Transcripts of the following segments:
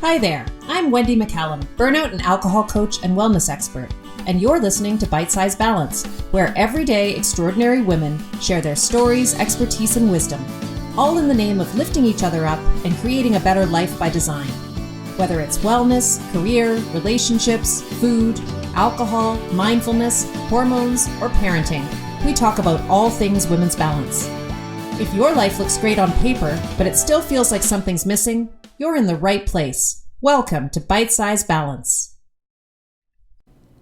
Hi there, I'm Wendy McCallum, burnout and alcohol coach and wellness expert, and you're listening to Bite-Size Balance, where everyday extraordinary women share their stories, expertise, and wisdom, all in the name of lifting each other up and creating a better life by design. Whether it's wellness, career, relationships, food, alcohol, mindfulness, hormones, or parenting, we talk about all things women's balance. If your life looks great on paper, but it still feels like something's missing, you're in the right place. Welcome to Bite-Size Balance.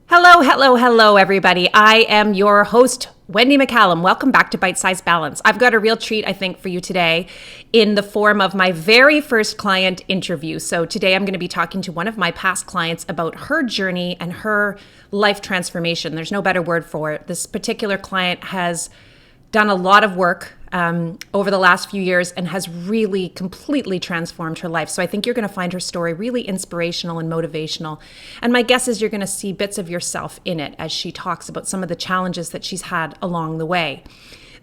Hello, everybody. I am your host, Wendy McCallum. Welcome back to Bite-Size Balance. I've got a real treat, I think, for you today in the form of my very first client interview. So today I'm going to be talking to one of my past clients about her journey and her life transformation. There's no better word for it. This particular client has done a lot of work over the last few years and has really completely transformed her life. So I think you're going to find her story really inspirational and motivational. And my guess is you're going to see bits of yourself in it as she talks about some of the challenges that she's had along the way.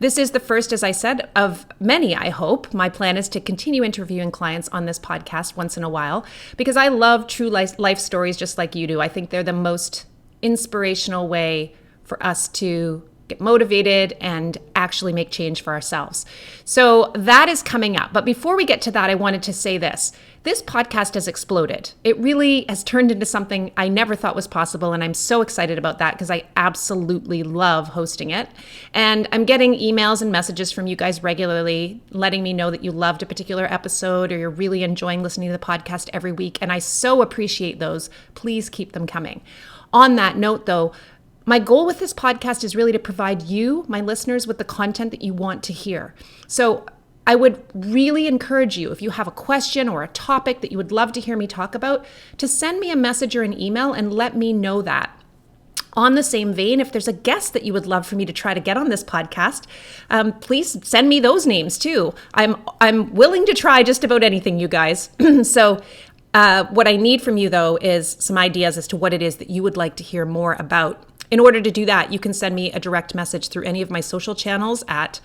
This is the first, as I said, of many, I hope. My plan is to continue interviewing clients on this podcast once in a while because I love true life stories just like you do. I think they're the most inspirational way for us to get motivated and actually make change for ourselves. So that is coming up. But before we get to that, I wanted to say this. This podcast has exploded. It really has turned into something I never thought was possible. And I'm so excited about that because I absolutely love hosting it. And I'm getting emails and messages from you guys regularly letting me know that you loved a particular episode or you're really enjoying listening to the podcast every week. And I so appreciate those. Please keep them coming. On that note, though, my goal with this podcast is really to provide you, my listeners, with the content that you want to hear. So I would really encourage you, if you have a question or a topic that you would love to hear me talk about, to send me a message or an email and let me know that. On the same vein, if there's a guest that you would love for me to try to get on this podcast, please send me those names too. I'm willing to try just about anything, you guys. So what I need from you, though, is some ideas as to what it is that you would like to hear more about. In order to do that, you can send me a direct message through any of my social channels at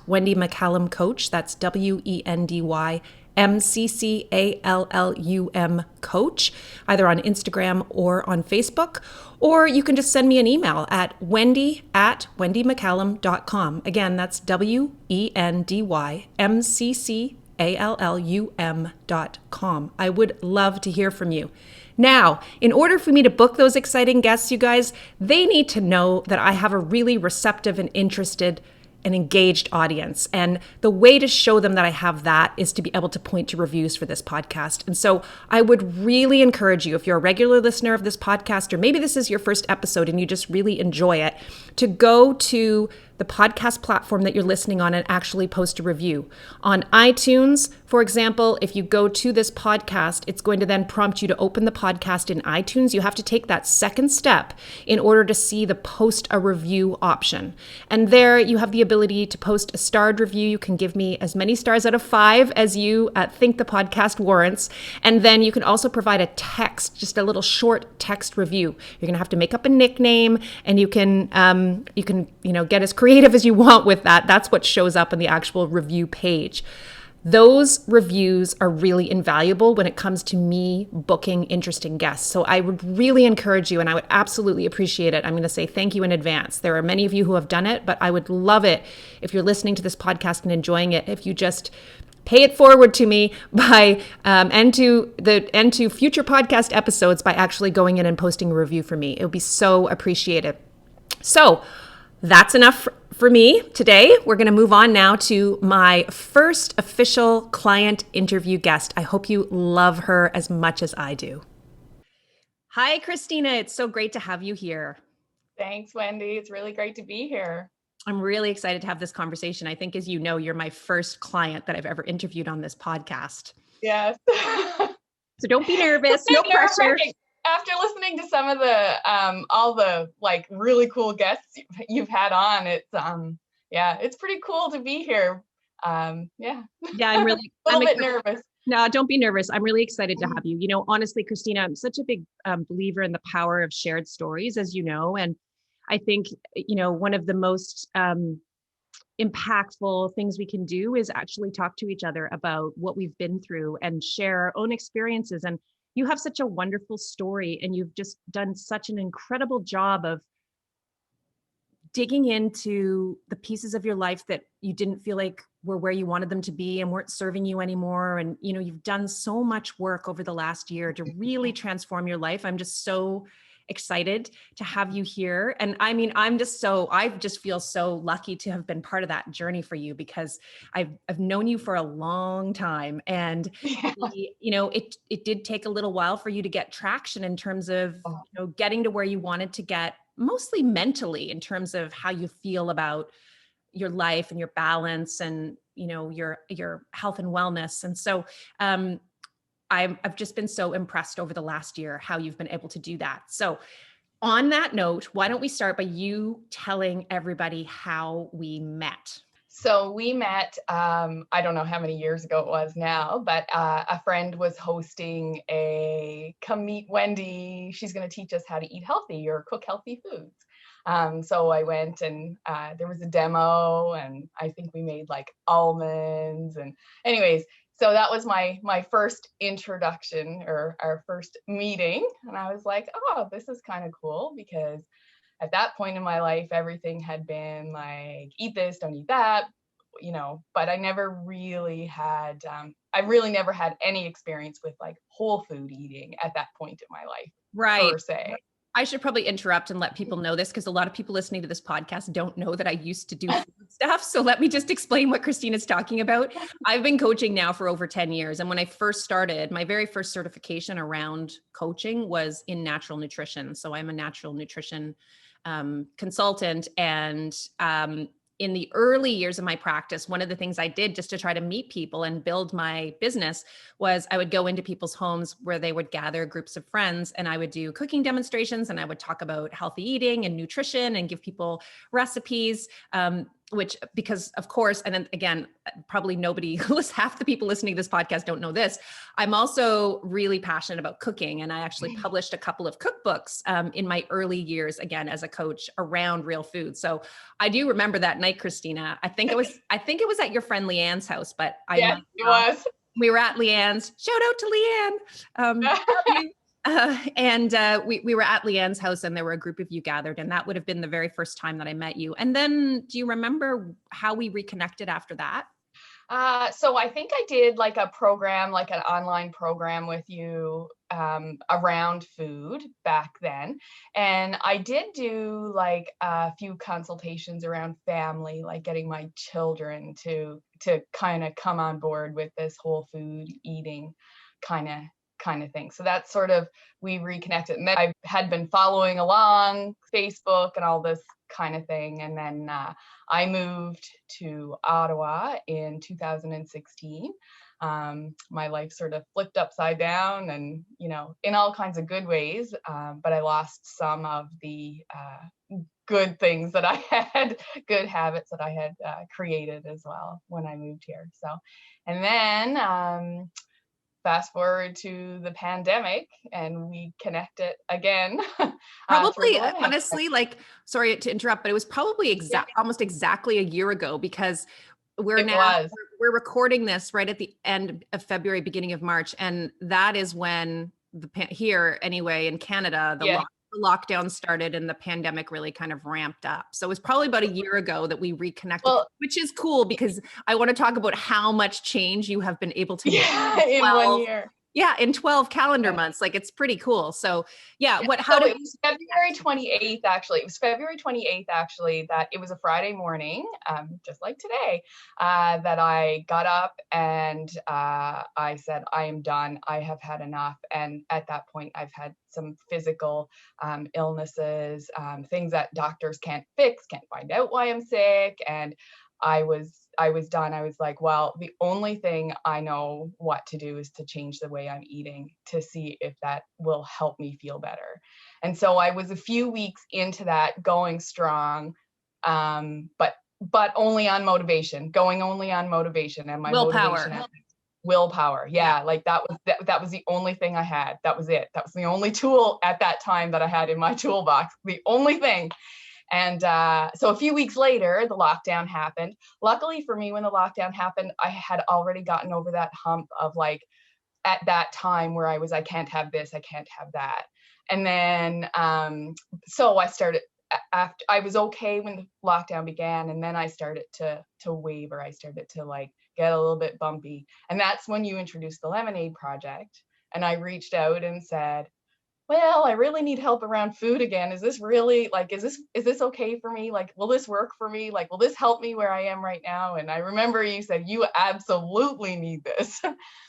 Wendy McCallum Coach. That's WendyMcCallum Coach, either on Instagram or on Facebook. Or you can just send me an email at wendy@wendymccallum.com. Again, that's WendyMcCallum.com. I would love to hear from you. Now, in order for me to book those exciting guests, you guys, they need to know that I have a really receptive and interested and engaged audience. And the way to show them that I have that is to be able to point to reviews for this podcast. And so I would really encourage you, if you're a regular listener of this podcast, or maybe this is your first episode and you just really enjoy it, to go to the podcast platform that you're listening on and actually post a review. On iTunes, for example, if you go to this podcast, it's going to then prompt you to open the podcast in iTunes. You have to take that second step in order to see the post a review option. And there you have the ability to post a starred review. You can give me as many stars out of 5 as you think the podcast warrants. And then you can also provide a text, just a little short text review. You're going to have to make up a nickname, and you can get as creative as you want with that. That's what shows up on the actual review page. Those reviews are really invaluable when it comes to me booking interesting guests. So I would really encourage you, and I would absolutely appreciate it. I'm going to say thank you in advance. There are many of you who have done it, but I would love it if you're listening to this podcast and enjoying it, if you just pay it forward to me by and to future podcast episodes by actually going in and posting a review for me. It would be so appreciated. So that's enough for me today. We're going to move on now to my first official client interview guest. I hope you love her as much as I do. Hi, Christina. It's so great to have you here. Thanks, Wendy. It's really great to be here. I'm really excited to have this conversation. I think, as you know, you're my first client that I've ever interviewed on this podcast. Yes. So don't be nervous. No pressure. After listening to some of the all the really cool guests you've had on, it's pretty cool to be here. I'm really a little bit nervous. No, don't be nervous. I'm really excited to have you. You know, honestly, Christina, I'm such a big believer in the power of shared stories, as you know, and I think, one of the most impactful things we can do is actually talk to each other about what we've been through and share our own experiences. And you have such a wonderful story, and you've just done such an incredible job of digging into the pieces of your life that you didn't feel like were where you wanted them to be and weren't serving you anymore. And, you've done so much work over the last year to really transform your life. I'm just so excited to have you here. And I mean, I just feel so lucky to have been part of that journey for you, because I've known you for a long time. And, it did take a little while for you to get traction in terms of, getting to where you wanted to get, mostly mentally, in terms of how you feel about your life and your balance and, your health and wellness. And so, I've just been so impressed over the last year how you've been able to do that. So on that note, why don't we start by you telling everybody how we met? So we met, I don't know how many years ago it was now, but a friend was hosting a come meet Wendy. She's going to teach us how to eat healthy or cook healthy foods. So I went, and there was a demo, and I think we made like almonds, and anyways, so that was my first introduction, or our first meeting. And I was like, oh, this is kind of cool, because at that point in my life, everything had been like, eat this, don't eat that, but I never really had, I really never had any experience with like whole food eating at that point in my life, right, per se. I should probably interrupt and let people know this, because a lot of people listening to this podcast don't know that I used to do food stuff. So let me just explain what Christina's talking about. I've been coaching now for over 10 years. And when I first started, my very first certification around coaching was in natural nutrition. So I'm a natural nutrition consultant. And in the early years of my practice, one of the things I did just to try to meet people and build my business was I would go into people's homes where they would gather groups of friends, and I would do cooking demonstrations, and I would talk about healthy eating and nutrition and give people recipes. Which, because of course, and then again, probably half the people listening to this podcast don't know this, I'm also really passionate about cooking. And I actually published a couple of cookbooks in my early years, again, as a coach around real food. So I do remember that night, Christina. I think it was at your friend Leanne's house, but Yes, it was. We were at Leanne's. Shout out to Leanne. Love you. We were at Leanne's house, and there were a group of you gathered, and that would have been the very first time that I met you. And then do you remember how we reconnected after that? So I think I did like a program, like an online program with you around food back then. And I did do like a few consultations around family, like getting my children to kind of come on board with this whole food eating kind of thing. So that's sort of, we reconnected. And then I had been following along Facebook and all this kind of thing. And then I moved to Ottawa in 2016. My life sort of flipped upside down, and, in all kinds of good ways. But I lost some of the good things that I had, good habits that I had created as well when I moved here. So, and then fast forward to the pandemic, and we connected again. Probably, honestly, like, sorry to interrupt, but it was probably almost exactly a year ago, because we're recording this right at the end of February, beginning of March. And that is when here anyway, in Canada, the lockdown started and the pandemic really kind of ramped up. So it was probably about a year ago that we reconnected, which is cool, because I want to talk about how much change you have been able to make in 1 year. Yeah, in 12 calendar months. Like, it's pretty cool. So yeah, it was February 28th, actually. It was February 28th, actually, that it was a Friday morning, just like today, that I got up and I said, I am done. I have had enough. And at that point, I've had some physical illnesses, things that doctors can't fix, can't find out why I'm sick. And I was done. I was like, well, the only thing I know what to do is to change the way I'm eating, to see if that will help me feel better. And so I was a few weeks into that, going strong, but only on motivation, and my willpower. Yeah. Like that was the only thing I had. That was it. That was the only tool at that time that I had in my toolbox, the only thing. And so a few weeks later, the lockdown happened. Luckily for me, when the lockdown happened, I had already gotten over that hump of like, at that time where I can't have this, I can't have that. And then, so I started, after I was okay when the lockdown began, and then I started to waver. I started to like get a little bit bumpy. And that's when you introduced the Lemonade Project. And I reached out and said, well, I really need help around food again. Is this really like, is this okay for me? Like, will this work for me? Like, will this help me where I am right now? And I remember you said, you absolutely need this.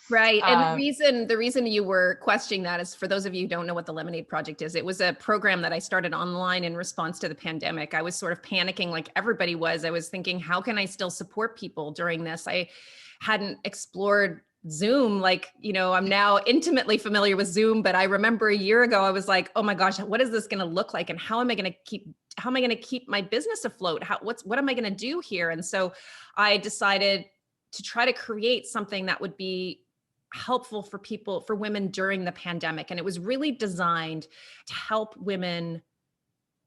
Right. And the reason you were questioning that is, for those of you who don't know what the Lemonade Project is, it was a program that I started online in response to the pandemic. I was sort of panicking like everybody was. I was thinking, how can I still support people during this? I hadn't explored Zoom. Like, I'm now intimately familiar with Zoom, but I remember a year ago, I was like, oh my gosh, what is this going to look like? And how am I going to keep my business afloat? What am I going to do here? And so I decided to try to create something that would be helpful for women during the pandemic. And it was really designed to help women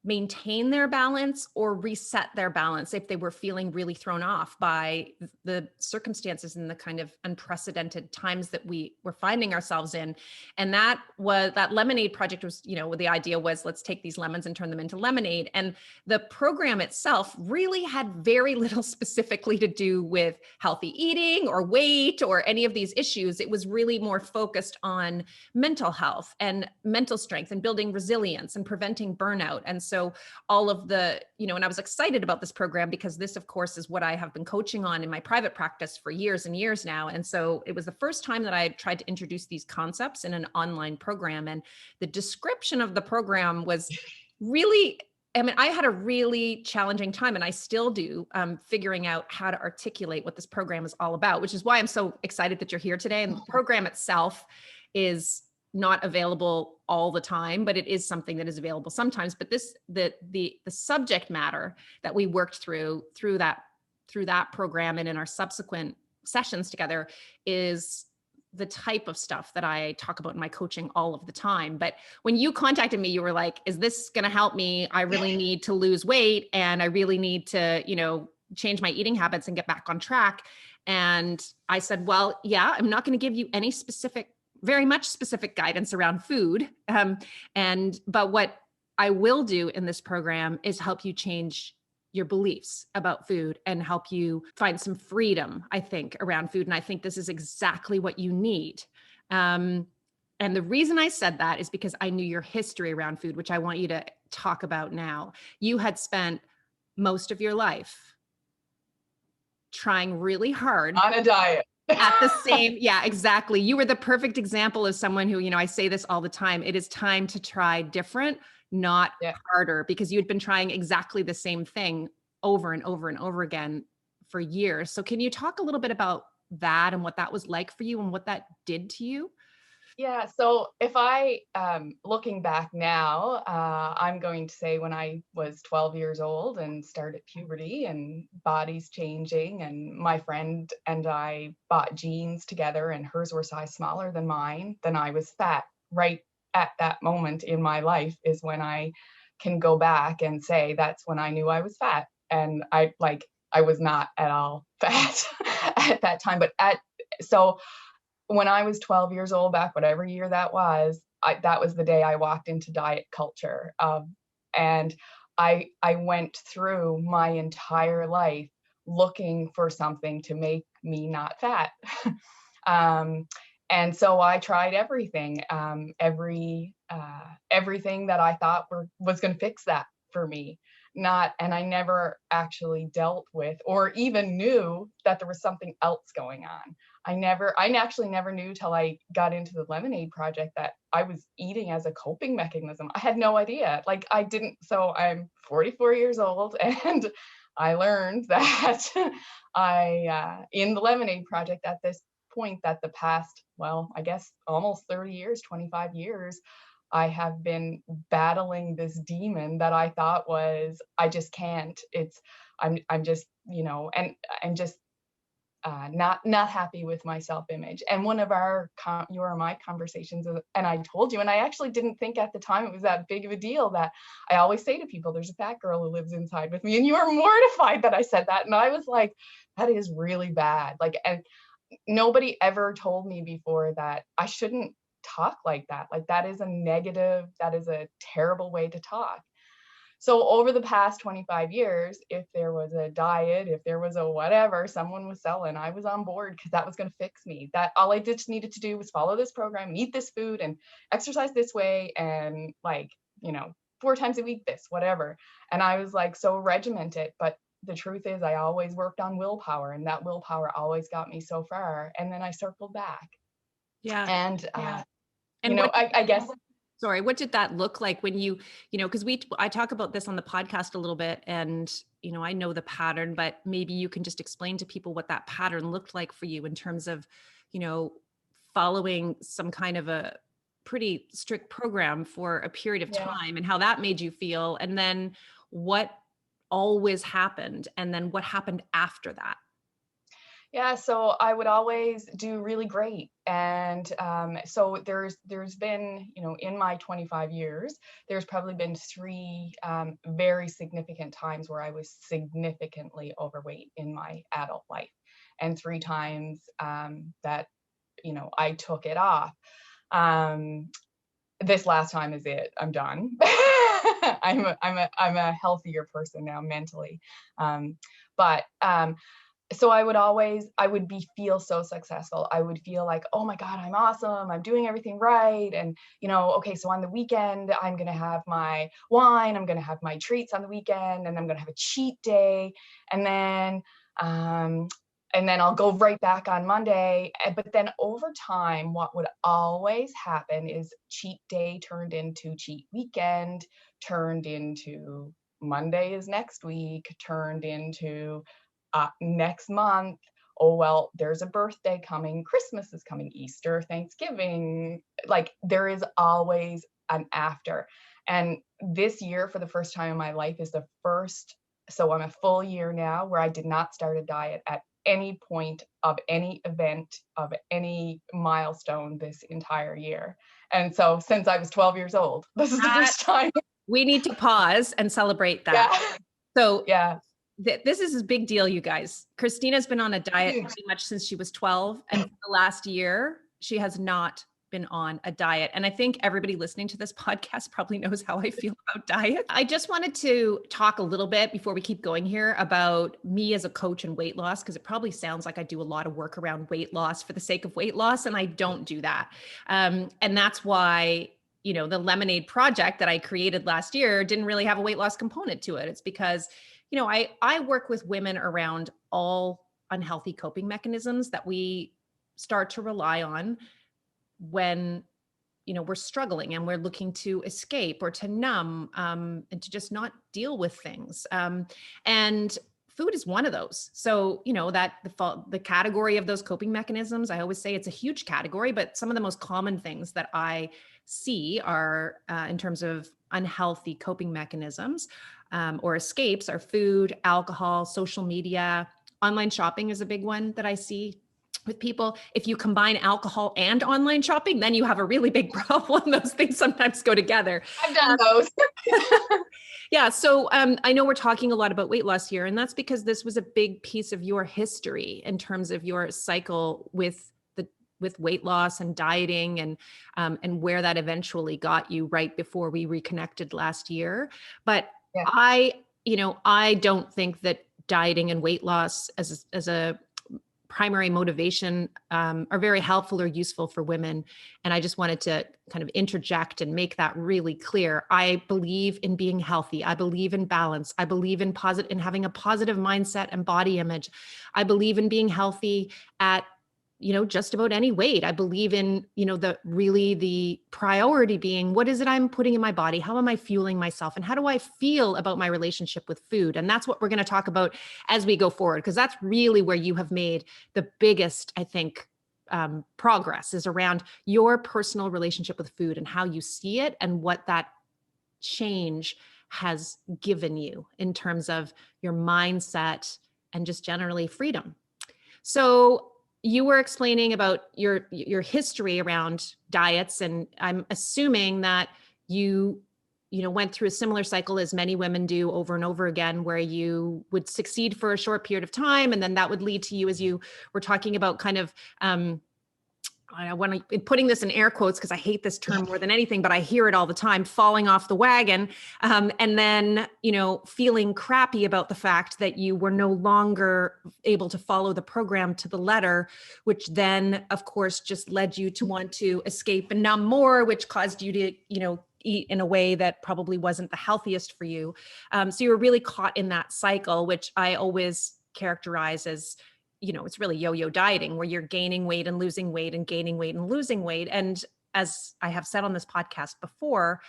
maintain their balance or reset their balance if they were feeling really thrown off by the circumstances and the kind of unprecedented times that we were finding ourselves in. And that Lemonade Project was, the idea was, let's take these lemons and turn them into lemonade. And the program itself really had very little specifically to do with healthy eating or weight or any of these issues. It was really more focused on mental health and mental strength and building resilience and preventing burnout. And so all of the, and I was excited about this program because this, of course, is what I have been coaching on in my private practice for years and years now. And so it was the first time that I tried to introduce these concepts in an online program. And the description of the program was really, I had a really challenging time, and I still do, figuring out how to articulate what this program is all about, which is why I'm so excited that you're here today. And the program itself is not available all the time, but it is something that is available sometimes. But the subject matter that we worked through that program and in our subsequent sessions together is the type of stuff that I talk about in my coaching all of the time. But when you contacted me, you were like, is this going to help me? I really need to lose weight, and I really need to, change my eating habits and get back on track. And I said, well, yeah, I'm not going to give you any very much specific guidance around food. But what I will do in this program is help you change your beliefs about food and help you find some freedom, I think, around food. And I think this is exactly what you need. And the reason I said that is because I knew your history around food, which I want you to talk about now. You had spent most of your life trying really hard on a diet. At the same, yeah, exactly. You were the perfect example of someone who, I say this all the time, it is time to try different, not harder, because you had been trying exactly the same thing over and over and over again for years. So can you talk a little bit about that and what that was like for you and what that did to you? Yeah. So if I, looking back now, I'm going to say when I was 12 years old and started puberty and body's changing, and my friend and I bought jeans together, and hers were size smaller than mine, then I was fat. Right at that moment in my life is when I can go back and say, that's when I knew I was fat. And I was not at all fat at that time, so when I was 12 years old, back whatever year that was, that was the day I walked into diet culture. And I went through my entire life looking for something to make me not fat. And so I tried everything, everything that I thought was going to fix that for me. And I never actually dealt with or even knew that there was something else going on. I actually never knew till I got into the Lemonade Project that I was eating as a coping mechanism. I had no idea. So I'm 44 years old, and I learned that in the Lemonade Project at this point, that the past, well, I guess almost 30 years, 25 years, I have been battling this demon that I thought was, I just can't. I'm just, and I'm just not happy with my self-image. And one of our you or my conversations, and I told you, and I actually didn't think at the time it was that big of a deal, that I always say to people, there's a fat girl who lives inside with me, and you were mortified that I said that. And I was like, that is really bad. Like, and nobody ever told me before that I shouldn't talk like that. Like, that is a negative, that is a terrible way to talk. So over the past 25 years, if there was a diet, if there was a whatever someone was selling, I was on board, because that was going to fix me. That all I just needed to do was follow this program, and eat this food, and exercise this way, and like, 4 times a week, this, whatever. And I was like so regimented. But the truth is, I always worked on willpower, and that willpower always got me so far. And then I circled back. Yeah. And, yeah. And I guess. Sorry, what did that look like when because I talk about this on the podcast a little bit, and, I know the pattern, but maybe you can just explain to people what that pattern looked like for you in terms of, following some kind of a pretty strict program for a period of time, and how that made you feel, and then what always happened, and then what happened after that. Yeah, so I would always do really great. And so there's been, in my 25 years, there's probably been 3 very significant times where I was significantly overweight in my adult life, and 3 times that, I took it off. This last time is it. I'm done. I'm a healthier person now mentally. So I would feel so successful. I would feel like, oh my God, I'm awesome. I'm doing everything right. And, okay, so on the weekend, I'm going to have my wine. I'm going to have my treats on the weekend, and I'm going to have a cheat day. And then I'll go right back on Monday. But then over time, what would always happen is cheat day turned into cheat weekend, turned into Monday is next week, turned into next month. Oh, well, there's a birthday coming, Christmas is coming, Easter, Thanksgiving. Like, there is always an after. And this year, for the first time in my life, is the first. So I'm a full year now where I did not start a diet at any point of any event, of any milestone this entire year. And so since I was 12 years old, this is the first time. We need to pause and celebrate that. Yeah. So yeah. This is a big deal, you guys. Christina's been on a diet pretty much since she was 12. And for the last year, she has not been on a diet. And I think everybody listening to this podcast probably knows how I feel about diet. I just wanted to talk a little bit before we keep going here about me as a coach and weight loss, because it probably sounds like I do a lot of work around weight loss for the sake of weight loss. And I don't do that. And that's why the Lemonade project that I created last year didn't really have a weight loss component to it. It's because I work with women around all unhealthy coping mechanisms that we start to rely on when, we're struggling and we're looking to escape or to numb, and to just not deal with things. And food is one of those. So, that the category of those coping mechanisms, I always say it's a huge category, but some of the most common things that I see are in terms of unhealthy coping mechanisms or escapes are food, alcohol, social media. Online shopping is a big one that I see with people. If you combine alcohol and online shopping, then you have a really big problem. Those things sometimes go together. I've done those. Yeah. So I know we're talking a lot about weight loss here, and that's because this was a big piece of your history in terms of your cycle with weight loss and dieting, and where that eventually got you right before we reconnected last year. But yeah. I don't think that dieting and weight loss as a primary motivation are very helpful or useful for women. And I just wanted to kind of interject and make that really clear. I believe in being healthy. I believe in balance. I believe in having a positive mindset and body image. I believe in being healthy at just about any weight. I believe in, the priority being, what is it I'm putting in my body? How am I fueling myself? And how do I feel about my relationship with food? And that's what we're going to talk about as we go forward, because that's really where you have made the biggest, I think, progress is around your personal relationship with food and how you see it and what that change has given you in terms of your mindset and just generally freedom. So you were explaining about your history around diets, and I'm assuming that you went through a similar cycle as many women do over and over again, where you would succeed for a short period of time, and then that would lead to you, as you were talking about, kind of I want to putting this in air quotes because I hate this term more than anything, but I hear it all the time, falling off the wagon. And then, feeling crappy about the fact that you were no longer able to follow the program to the letter, which then, of course, just led you to want to escape and numb more, which caused you to, eat in a way that probably wasn't the healthiest for you. So you were really caught in that cycle, which I always characterize as, it's really yo-yo dieting, where you're gaining weight and losing weight and gaining weight and losing weight. And as I have said on this podcast before,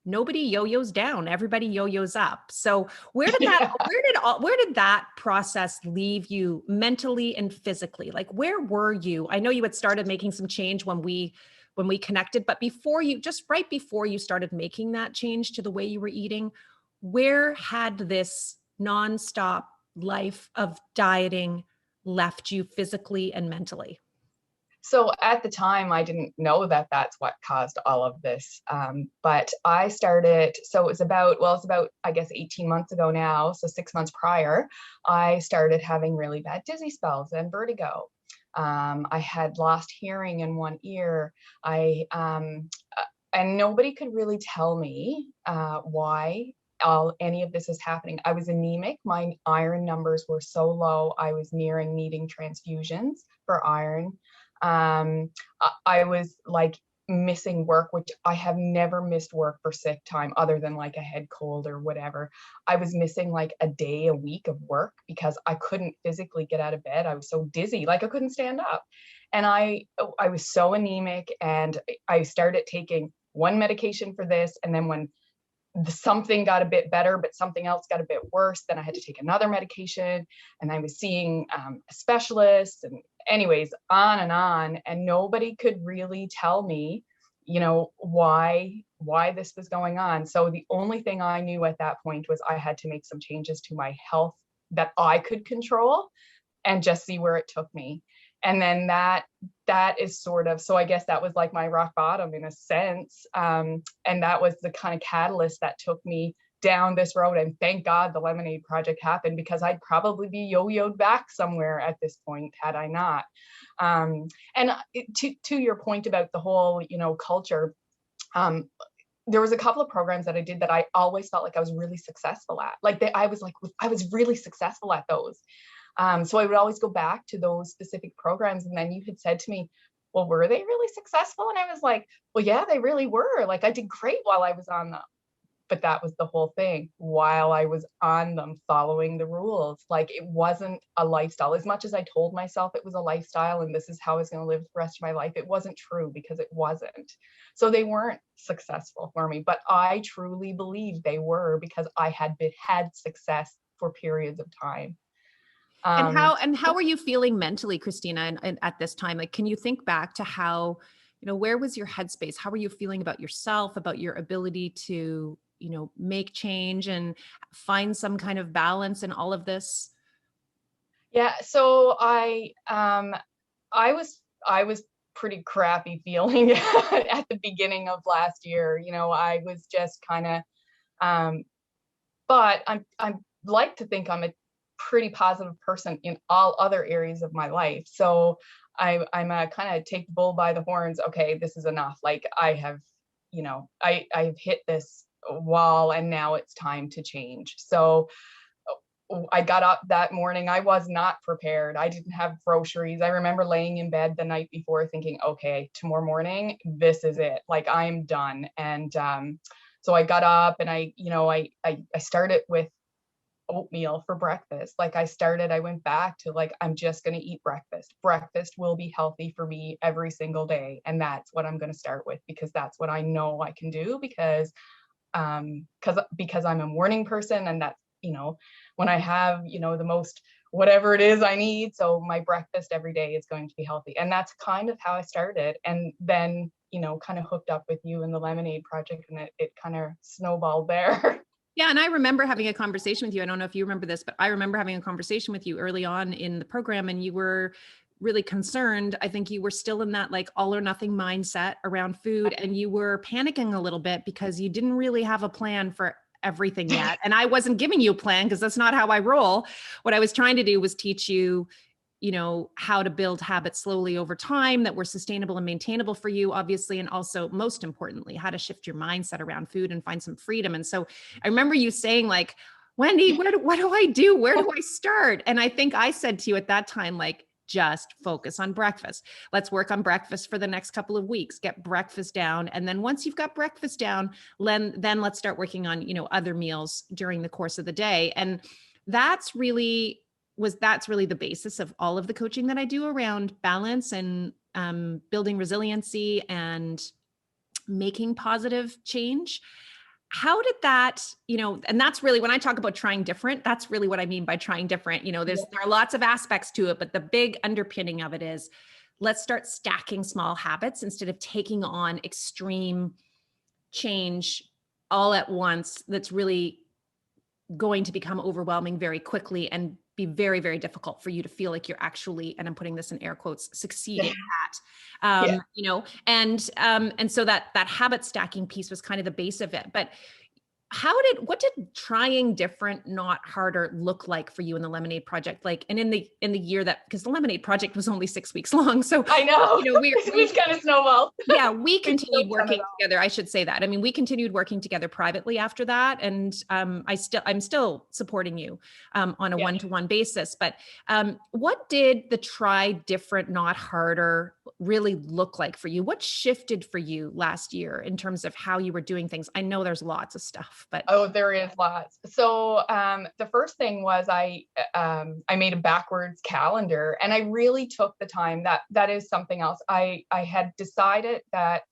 nobody yo-yos down, everybody yo-yos up. So where did that process leave you mentally and physically? Like, where were you? I know you had started making some change when we connected, but right before you started making that change to the way you were eating, where had this nonstop life of dieting left you physically and mentally? So at the time, I didn't know that that's what caused all of this. But I started, so it's about, I guess, 18 months ago now. So 6 months prior, I started having really bad dizzy spells and vertigo. I had lost hearing in one ear. And nobody could really tell me why any of this is happening. I was anemic. My iron numbers were so low. I was nearing needing transfusions for iron. I was like missing work, which I have never missed work for sick time other than like a head cold or whatever. I was missing like a day a week of work because I couldn't physically get out of bed. I was so dizzy, like I couldn't stand up. And I was so anemic, and I started taking one medication for this. And then when something got a bit better, but something else got a bit worse, then I had to take another medication, and I was seeing a specialist, and anyways, on, and nobody could really tell me, why this was going on. So the only thing I knew at that point was I had to make some changes to my health that I could control and just see where it took me. And then that is sort of, so I guess that was like my rock bottom in a sense. And that was the kind of catalyst that took me down this road. And thank God the Lemonade Project happened, because I'd probably be yo-yoed back somewhere at this point had I not. And to your point about the whole, culture, there was a couple of programs that I did that I always felt like I was really successful at. I was really successful at those. So I would always go back to those specific programs. And then you had said to me, well, were they really successful? And I was like, well, yeah, they really were. Like, I did great while I was on them. But that was the whole thing. While I was on them, following the rules, like, it wasn't a lifestyle. As much as I told myself it was a lifestyle and this is how I was going to live the rest of my life, it wasn't true, because it wasn't. So they weren't successful for me, but I truly believe they were, because I had had success for periods of time. And how were you feeling mentally, Christina, and at this time? Like, can you think back to how, where was your headspace? How were you feeling about yourself, about your ability to, make change and find some kind of balance in all of this? Yeah. So I was pretty crappy feeling at the beginning of last year. I was just kind of, but I'm like to think I'm a pretty positive person in all other areas of my life. So I'm a kind of take the bull by the horns. Okay, this is enough. Like, I have, I've hit this wall, and now it's time to change. So I got up that morning. I was not prepared. I didn't have groceries. I remember laying in bed the night before thinking, okay, tomorrow morning, this is it. Like, I'm done. And so I got up, and I started with oatmeal for breakfast. I went back to, like, I'm just going to eat breakfast. Breakfast will be healthy for me every single day. And that's what I'm going to start with, because that's what I know I can do, because I'm a morning person, and that's, when I have, the most, whatever it is I need. So my breakfast every day is going to be healthy. And that's kind of how I started. And then, kind of hooked up with you and the Lemonade Project, and it kind of snowballed there. Yeah. And I remember having a conversation with you. I don't know if you remember this, but I remember having a conversation with you early on in the program, and you were really concerned. I think you were still in that like all or nothing mindset around food, and you were panicking a little bit because you didn't really have a plan for everything yet. And I wasn't giving you a plan because that's not how I roll. What I was trying to do was teach you, how to build habits slowly over time that were sustainable and maintainable for you, obviously. And also, most importantly, how to shift your mindset around food and find some freedom. And so I remember you saying like, Wendy, what do I do? Where do I start? And I think I said to you at that time, like, just focus on breakfast. Let's work on breakfast for the next couple of weeks, get breakfast down. And then once you've got breakfast down, then let's start working on, other meals during the course of the day. And that's really the basis of all of the coaching that I do around balance and building resiliency and making positive change. How did that, and that's really, when I talk about trying different, that's really what I mean by trying different. There are lots of aspects to it, but the big underpinning of it is, let's start stacking small habits instead of taking on extreme change all at once. That's really going to become overwhelming very quickly and be very, very difficult for you to feel like you're actually, and I'm putting this in air quotes, succeeding at, and so that habit stacking piece was kind of the base of it. But what did trying different, not harder look like for you in the Lemonade Project? Like, and in the year that, because the Lemonade Project was only 6 weeks long. So I know, we've kind of snowballed. Yeah. We continued working together. I should say that. I mean, we continued working together privately after that. And I'm still supporting you on a one-to-one basis. But what did the try different, not harder really look like for you? What shifted for you last year in terms of how you were doing things? I know there's lots of stuff, but there is lots. So the first thing was I made a backwards calendar, and I really took the time. That is something else. I had decided that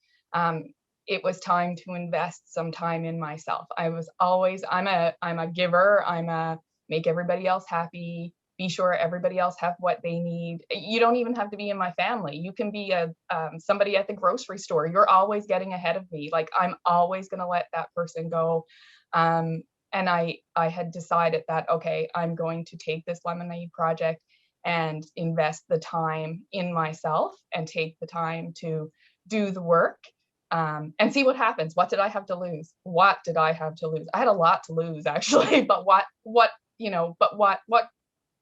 it was time to invest some time in myself. I'm a giver. I'm a make everybody else happy. Be sure everybody else have what they need. You don't even have to be in my family. You can be somebody at the grocery store. You're always getting ahead of me. Like, I'm always going to let that person go. And I had decided that, okay, I'm going to take this Lemonade Project and invest the time in myself and take the time to do the work and see what happens. What did I have to lose? What did I have to lose? I had a lot to lose, actually, but what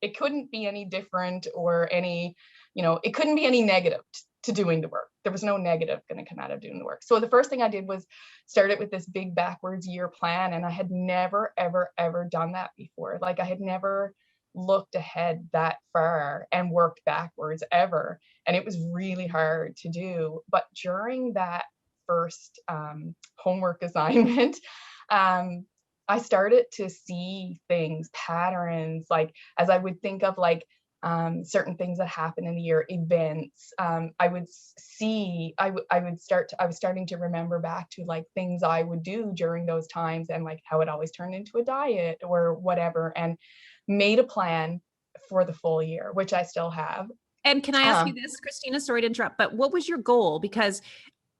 it couldn't be any different or any, it couldn't be any negative to doing the work. There was no negative going to come out of doing the work. So the first thing I did was started with this big backwards year plan. And I had never, ever, ever done that before. Like, I had never looked ahead that far and worked backwards ever. And it was really hard to do. But during that first homework assignment, I started to see things, patterns, like as I would think of like certain things that happen in the year, events. I was starting to remember back to like things I would do during those times, and like how it always turned into a diet or whatever, and made a plan for the full year, which I still have. And can I ask you this, Christina? Sorry to interrupt, but what was your goal? Because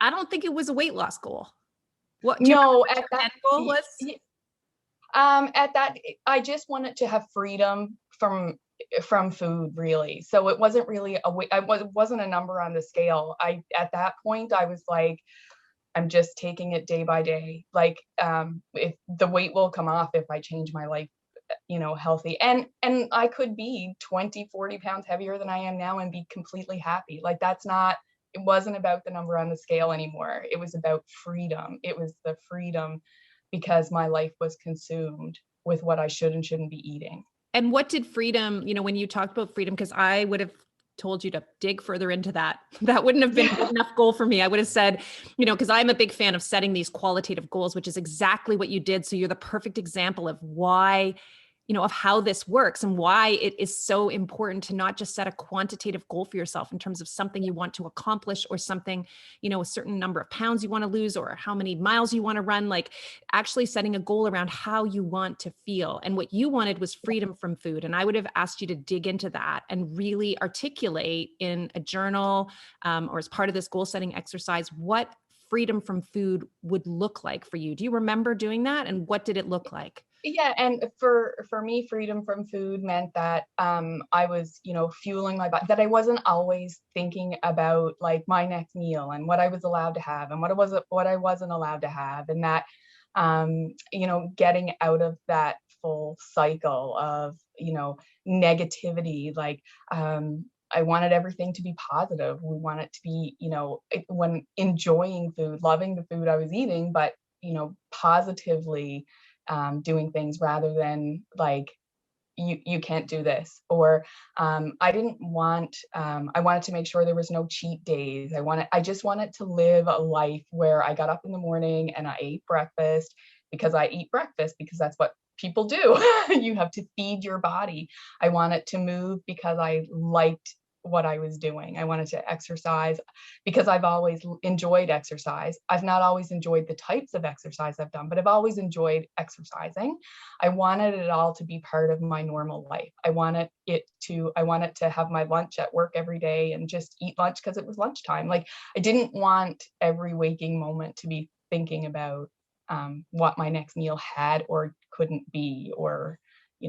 I don't think it was a weight loss goal. What no, at that goal was? At that, I just wanted to have freedom from food, really. So it wasn't really it wasn't a number on the scale. At that point, I was like, I'm just taking it day by day. Like, if the weight will come off if I change my life, healthy. And I could be 20, 40 pounds heavier than I am now and be completely happy. Like, it wasn't about the number on the scale anymore. It was about freedom. It was the freedom because my life was consumed with what I should and shouldn't be eating. And what did freedom, when you talked about freedom, because I would have told you to dig further into that. That wouldn't have been enough goal for me. I would have said, because I'm a big fan of setting these qualitative goals, which is exactly what you did. So you're the perfect example of why, of how this works and why it is so important to not just set a quantitative goal for yourself in terms of something you want to accomplish or something, a certain number of pounds you want to lose or how many miles you want to run, like actually setting a goal around how you want to feel. And what you wanted was freedom from food. And I would have asked you to dig into that and really articulate in a journal or as part of this goal setting exercise, what freedom from food would look like for you. Do you remember doing that? And what did it look like? Yeah. And for me, freedom from food meant that I was, fueling my body, that I wasn't always thinking about like my next meal and what I was allowed to have and what I wasn't allowed to have. And that, getting out of that full cycle of, negativity, like, I wanted everything to be positive. We want it to be, when enjoying food, loving the food I was eating, but, positively doing things rather than like, you can't do this. Or I didn't want, I wanted to make sure there was no cheat days. I just wanted to live a life where I got up in the morning and I ate breakfast because I eat breakfast because that's what people do. You have to feed your body. I wanted to move because I liked what I was doing. I wanted to exercise because I've always enjoyed exercise. I've not always enjoyed the types of exercise I've done, but I've always enjoyed exercising. I wanted it all to be part of my normal life. I wanted to have my lunch at work every day and just eat lunch because it was lunchtime. Like, I didn't want every waking moment to be thinking about what my next meal had or couldn't be, or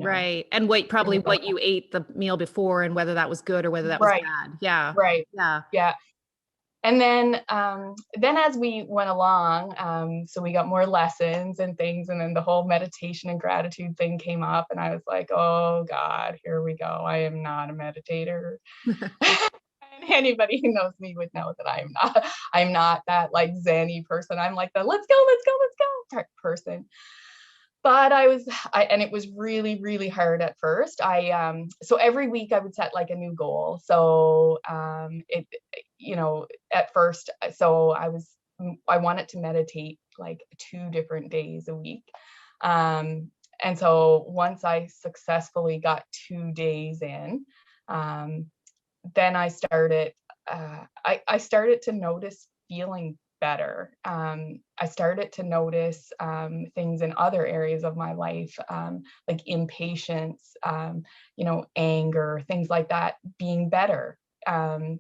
right. And what you ate the meal before and whether that was good or whether that was bad. Yeah. Right. Yeah. Yeah. And then as we went along, so we got more lessons and things, and then the whole meditation and gratitude thing came up, and I was like, oh God, here we go. I am not a meditator. And anybody who knows me would know that I'm not that like Zen-y person. I'm like the let's go type person. But and it was really, really hard at first. So every week I would set like a new goal. So, at first, so I wanted to meditate like 2 different days a week. And so once I successfully got 2 days in, then I started to notice feeling better. I started to notice things in other areas of my life, like impatience, anger, things like that, being better. And,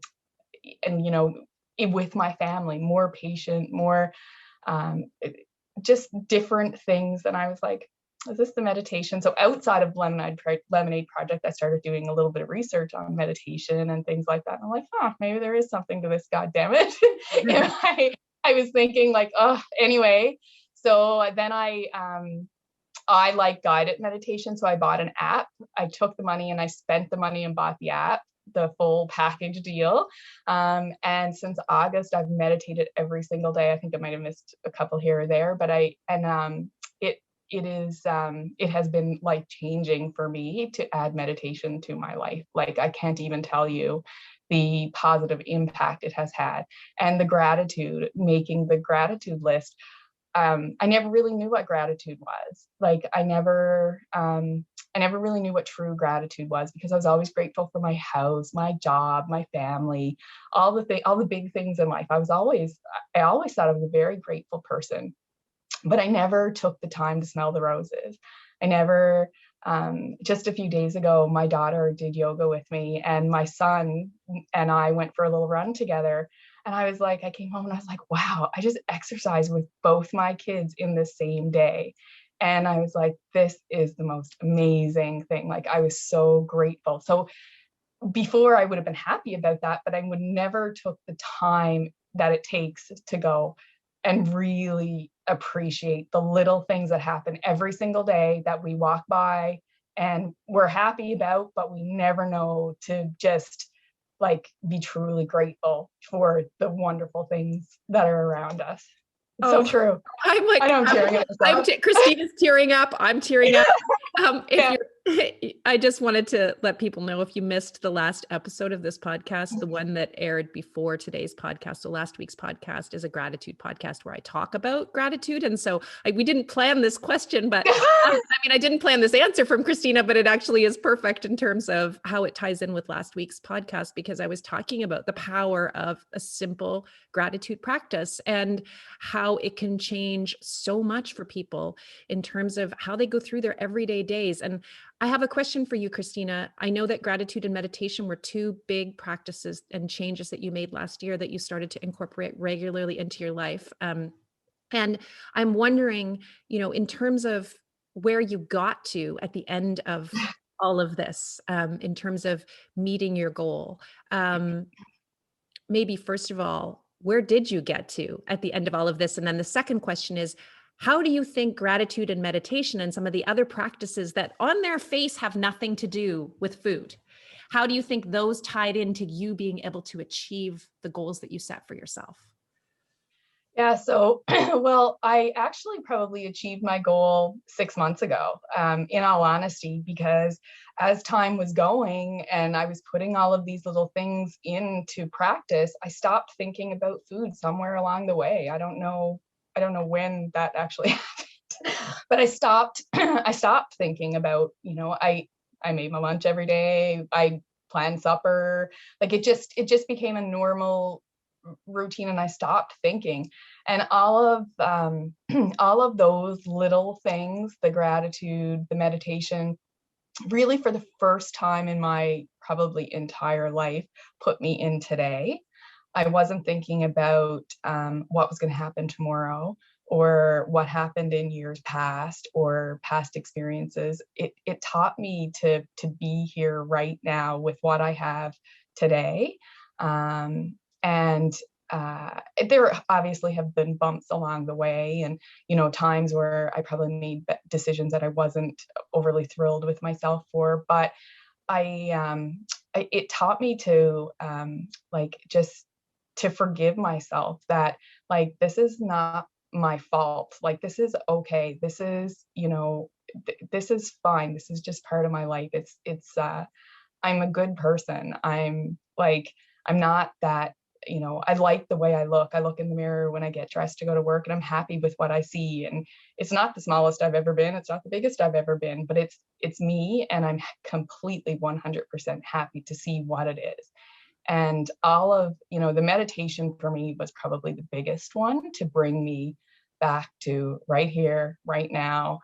with my family, more patient, more just different things. And I was like, is this the meditation? So outside of Lemonade Project, I started doing a little bit of research on meditation and things like that. And I'm like, maybe there is something to this, God damn it. And I was thinking like, anyway. So then I like guided meditation. So I bought an app. I took the money and I spent the money and bought the app, the full package deal. And since August, I've meditated every single day. I think I might have missed a couple here or there, but it has been life changing for me to add meditation to my life. Like, I can't even tell you the positive impact it has had. And making the gratitude list. I never really knew what gratitude was. Like, I never really knew what true gratitude was, because I was always grateful for my house, my job, my family, all the big things in life. I always thought I was a very grateful person. But I never took the time to smell the roses. I never, just a few days ago, my daughter did yoga with me, and my son and I went for a little run together. And I came home and I was like, wow, I just exercised with both my kids in the same day. And I was like, this is the most amazing thing. Like, I was so grateful. So before I would have been happy about that, but I would never took the time that it takes to go and really appreciate the little things that happen every single day that we walk by and we're happy about, but we never know to just like be truly grateful for the wonderful things that are around us. It's so true. I'm like, I'm tearing up. Christina's tearing up. I'm tearing up. Yeah. I just wanted to let people know, if you missed the last episode of this podcast, the one that aired before today's podcast, so last week's podcast is a gratitude podcast where I talk about gratitude. And so we didn't plan this question, but I didn't plan this answer from Christina, but it actually is perfect in terms of how it ties in with last week's podcast, because I was talking about the power of a simple gratitude practice and how it can change so much for people in terms of how they go through their everyday days. And I have a question for you, Christina. I know that gratitude and meditation were two big practices and changes that you made last year that you started to incorporate regularly into your life. And I'm wondering, in terms of where you got to at the end of all of this, in terms of meeting your goal, maybe first of all, where did you get to at the end of all of this? And then the second question is, how do you think gratitude and meditation and some of the other practices that on their face have nothing to do with food, how do you think those tied into you being able to achieve the goals that you set for yourself? Yeah, so, well, I actually probably achieved my goal 6 months ago, in all honesty, because as time was going and I was putting all of these little things into practice, I stopped thinking about food somewhere along the way. I don't know when that actually happened, but I stopped thinking about, I made my lunch every day. I planned supper. Like it just became a normal routine, and I stopped thinking. And all of those little things, the gratitude, the meditation, really for the first time in my probably entire life, put me in today. I wasn't thinking about what was going to happen tomorrow or what happened in years past or past experiences. It taught me to be here right now with what I have today. And there obviously have been bumps along the way, and times where I probably made decisions that I wasn't overly thrilled with myself for, but it taught me to like just to forgive myself, that like this is not my fault, like this is okay, this is this is fine, this is just part of my life. It's I'm a good person. I'm not that, I like the way I look. I look in the mirror when I get dressed to go to work, and I'm happy with what I see. And it's not the smallest I've ever been. It's not the biggest I've ever been, but it's me, and I'm completely 100% happy to see what it is. And all of, the meditation for me was probably the biggest one to bring me back to right here, right now.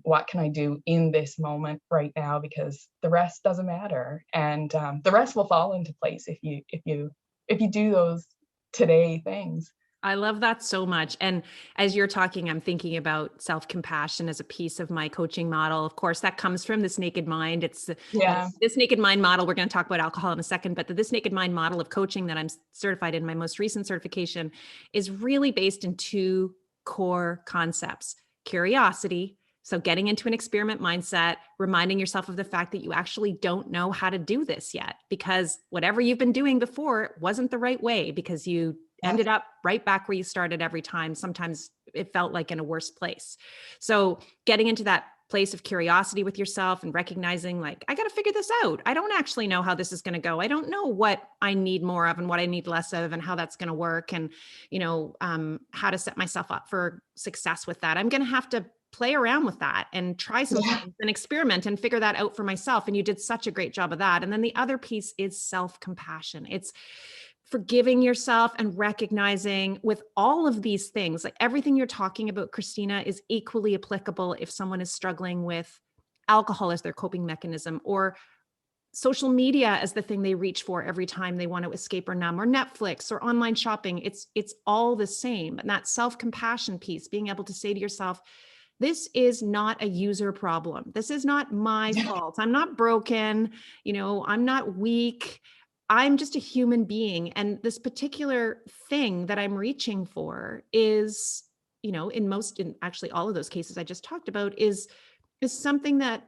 What can I do in this moment right now? Because the rest doesn't matter, and the rest will fall into place if you do those today things. I love that so much. And as you're talking, I'm thinking about self-compassion as a piece of my coaching model. Of course, that comes from This Naked Mind. It's Yeah. This Naked Mind model. We're going to talk about alcohol in a second, but the This Naked Mind model of coaching that I'm certified in, my most recent certification, is really based in two core concepts: curiosity. So getting into an experiment mindset, reminding yourself of the fact that you actually don't know how to do this yet, because whatever you've been doing before wasn't the right way, because you ended up right back where you started every time. Sometimes it felt like in a worse place. So getting into that place of curiosity with yourself and recognizing, like, I got to figure this out. I don't actually know how this is going to go. I don't know what I need more of and what I need less of and how that's going to work, and, how to set myself up for success with that. I'm going to have to play around with that and try some things and experiment and figure that out for myself. And you did such a great job of that. And then the other piece is self-compassion. It's forgiving yourself and recognizing, with all of these things, like everything you're talking about, Christina, is equally applicable if someone is struggling with alcohol as their coping mechanism, or social media as the thing they reach for every time they want to escape or numb, or Netflix or online shopping. It's all the same. And that self-compassion piece, being able to say to yourself, this is not a user problem. This is not my fault. I'm not broken. I'm not weak. I'm just a human being. And this particular thing that I'm reaching for is, in actually all of those cases I just talked about, is something that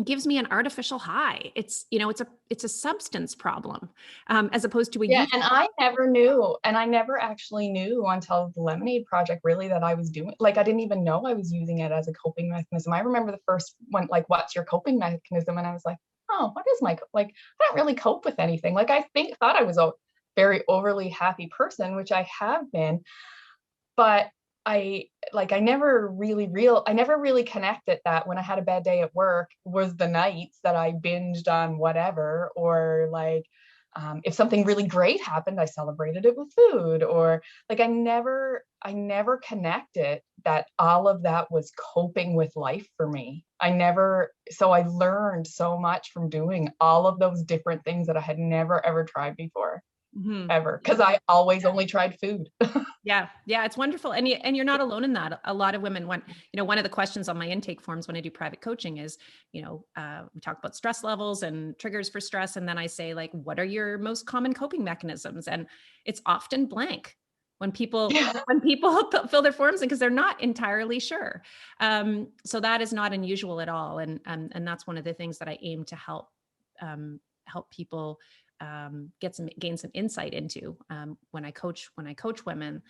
gives me an artificial high. It's a substance problem, as opposed to a Yeah, use. and I never knew, and I never actually knew until the Lemonade Project, really, that I was doing, like, I didn't even know I was using it as a coping mechanism. I remember the first one, like, what's your coping mechanism? And I was like, oh, what is my, like, I don't really cope with anything. Like, thought I was a very overly happy person, which I have been, but I never really connected that when I had a bad day at work was the nights that I binged on whatever, or like, if something really great happened, I celebrated it with food, or like I never connected that all of that was coping with life for me. So I learned so much from doing all of those different things that I had never, ever tried before, ever. Because I always only tried food. Yeah. It's wonderful. And you're not alone in that. A lot of women want, one of the questions on my intake forms when I do private coaching is, we talk about stress levels and triggers for stress. And then I say, like, what are your most common coping mechanisms? And it's often blank when people, fill their forms in, because they're not entirely sure. So that is not unusual at all. And that's one of the things that I aim to help people gain some insight into when I coach women.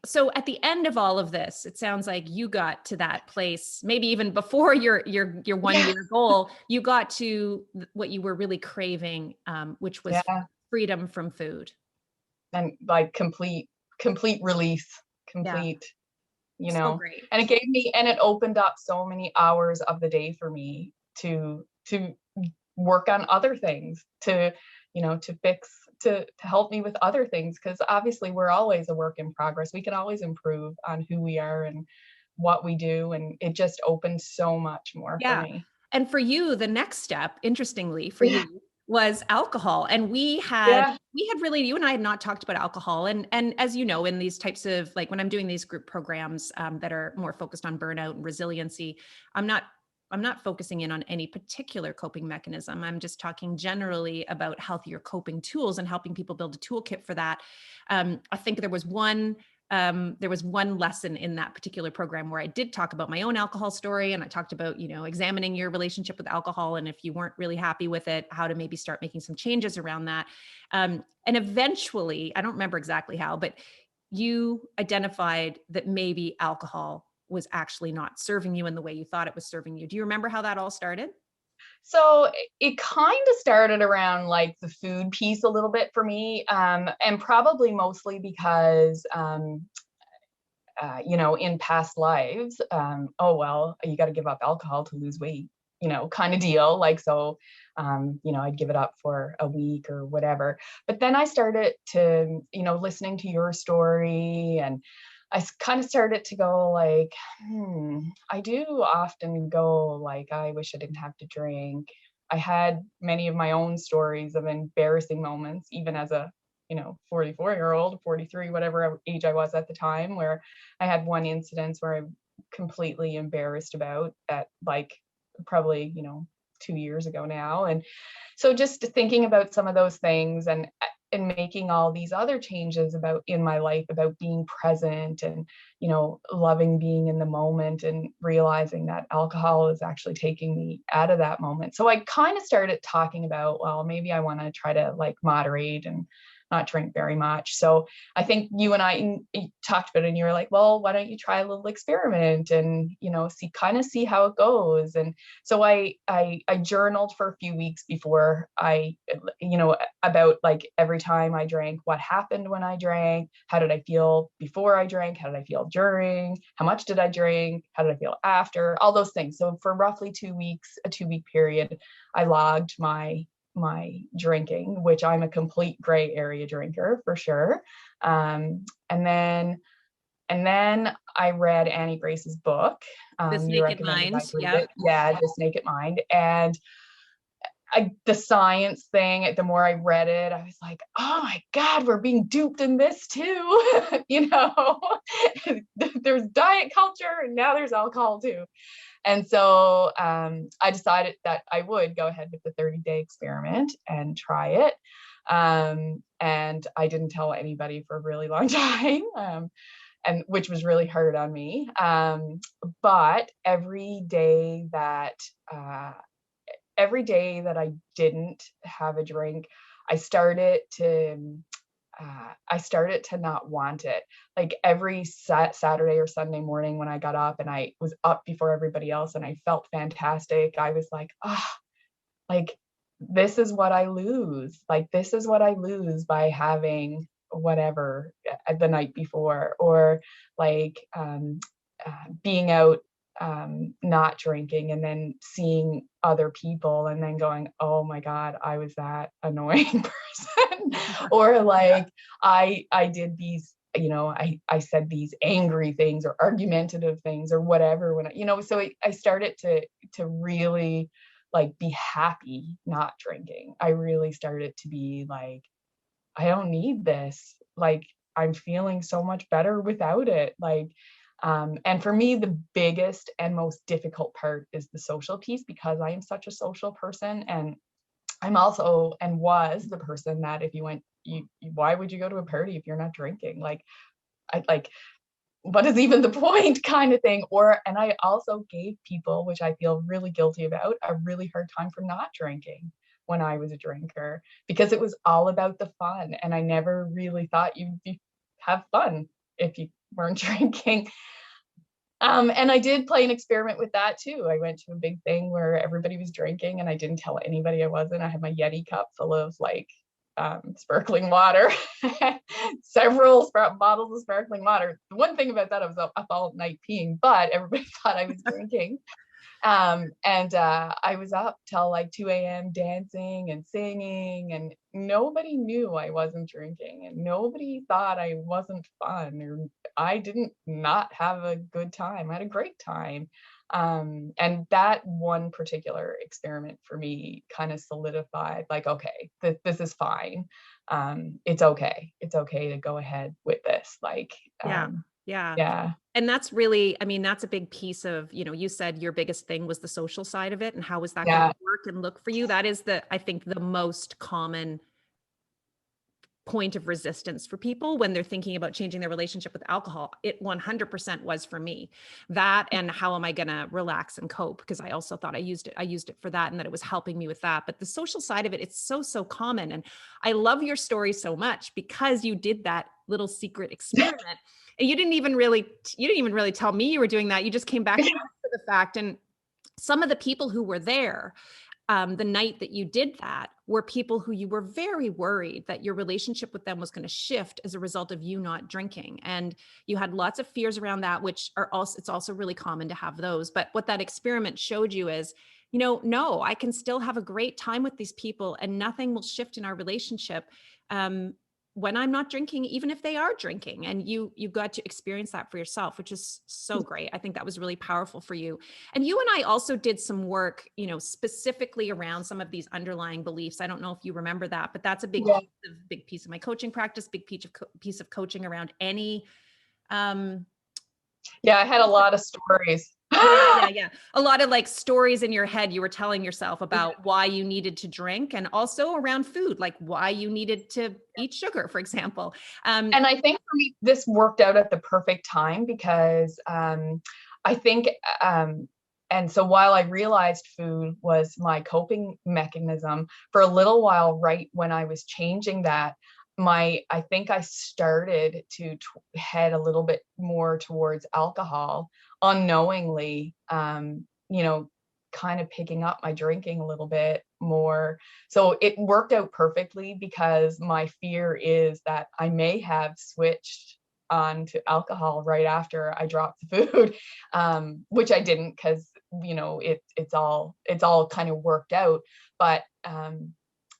So at the end of all of this, it sounds like you got to that place, maybe even before your 1 year goal, you got to what you were really craving, which was freedom from food. And like complete release, So great. And it opened up so many hours of the day for me to work on other things, to help me with other things. Because obviously we're always a work in progress. We can always improve on who we are and what we do. And it just opened so much more for me. And for you, the next step, interestingly, for you was alcohol. And we had really, you and I had not talked about alcohol. And as you know, in these types of, like, when I'm doing these group programs that are more focused on burnout and resiliency, I'm not focusing in on any particular coping mechanism. I'm just talking generally about healthier coping tools and helping people build a toolkit for that. I think there was one lesson in that particular program where I did talk about my own alcohol story. And I talked about, examining your relationship with alcohol. And if you weren't really happy with it, how to maybe start making some changes around that. And eventually, I don't remember exactly how, but you identified that maybe alcohol was actually not serving you in the way you thought it was serving you. Do you remember how that all started? So it kind of started around like the food piece a little bit for me, and probably mostly because, in past lives, you got to give up alcohol to lose weight, kind of deal. Like, so, I'd give it up for a week or whatever. But then I started to, listening to your story, and I kind of started to go like, I do often go like, I wish I didn't have to drink. I had many of my own stories of embarrassing moments, even as a, 44-year-old, 43, whatever age I was at the time, where I had one incident where I'm completely embarrassed about that, like probably, 2 years ago now. And so just thinking about some of those things and making all these other changes in my life about being present and, loving being in the moment, and realizing that alcohol is actually taking me out of that moment. So I kind of started talking about, well, maybe I want to try to like moderate and not drink very much. So I think you and I talked about it, and you were like, well, why don't you try a little experiment and, see how it goes. And so I journaled for a few weeks before I, about like every time I drank, what happened when I drank, how did I feel before I drank, how did I feel during, how much did I drink, how did I feel after, all those things. So for roughly 2 weeks, a 2-week period, I logged my drinking, which I'm a complete gray area drinker for sure. And then I read Annie Grace's book. This Naked Mind. This Naked Mind. And the science thing, the more I read it, I was like, oh my God, we're being duped in this too. There's diet culture and now there's alcohol too. And so I decided that I would go ahead with the 30-day experiment and try it. And I didn't tell anybody for a really long time, and which was really hard on me. But every day that I didn't have a drink, I started to not want it. Like every Saturday or Sunday morning when I got up and I was up before everybody else and I felt fantastic, I was like, like this is what I lose. Like this is what I lose by having whatever the night before, or like being out, not drinking, and then seeing other people and then going, oh my God, I was that annoying person. Or like I did these I said these angry things or argumentative things or whatever when so I started to really like be happy not drinking. I really started to be like, I don't need this. Like, I'm feeling so much better without it. Like, and for me, the biggest and most difficult part is the social piece, because I am such a social person. And I'm also, and was the person that if you went, why would you go to a party if you're not drinking? Like, what is even the point kind of thing? And I also gave people, which I feel really guilty about, a really hard time for not drinking when I was a drinker, because it was all about the fun. And I never really thought you'd have fun if you weren't drinking. And I did play an experiment with that too. I went to a big thing where everybody was drinking and I didn't tell anybody I wasn't. I had my Yeti cup full of like sparkling water, several bottles of sparkling water. The one thing about that, I was up all night peeing, but everybody thought I was drinking. I was up till like 2 a.m. dancing and singing, and nobody knew I wasn't drinking, and nobody thought I wasn't fun, or I didn't not have a good time. I had a great time. And that one particular experiment for me kind of solidified, like, okay, this is fine. It's okay. It's okay to go ahead with this. Like, yeah. And that's really, I mean, that's a big piece of, you said your biggest thing was the social side of it, and how was that going to work and look for you? That is I think the most common point of resistance for people when they're thinking about changing their relationship with alcohol. It 100% was for me, that, and how am I going to relax and cope? Because I also thought I used it for that, and that it was helping me with that. But the social side of it, it's so common. And I love your story so much because you did that little secret experiment. And you didn't even really tell me you were doing that. You just came back to the fact. And some of the people who were there, the night that you did that, were people who you were very worried that your relationship with them was going to shift as a result of you not drinking. And you had lots of fears around that, which it's also really common to have those. But what that experiment showed you is, no, I can still have a great time with these people and nothing will shift in our relationship when I'm not drinking, even if they are drinking. And you got to experience that for yourself, which is so great. I think that was really powerful for you. And you and I also did some work, specifically around some of these underlying beliefs. I don't know if you remember that, but that's a big piece of my coaching practice, big piece of coaching around any. I had a lot of stories. Yeah. A lot of like stories in your head you were telling yourself about why you needed to drink, and also around food, like why you needed to eat sugar, for example. And I think for me, this worked out at the perfect time, because I think, and so while I realized food was my coping mechanism, for a little while, right when I was changing that, I think I started to head a little bit more towards alcohol unknowingly, kind of picking up my drinking a little bit more. So it worked out perfectly, because my fear is that I may have switched on to alcohol right after I dropped the food, which I didn't, because it's all kind of worked out. But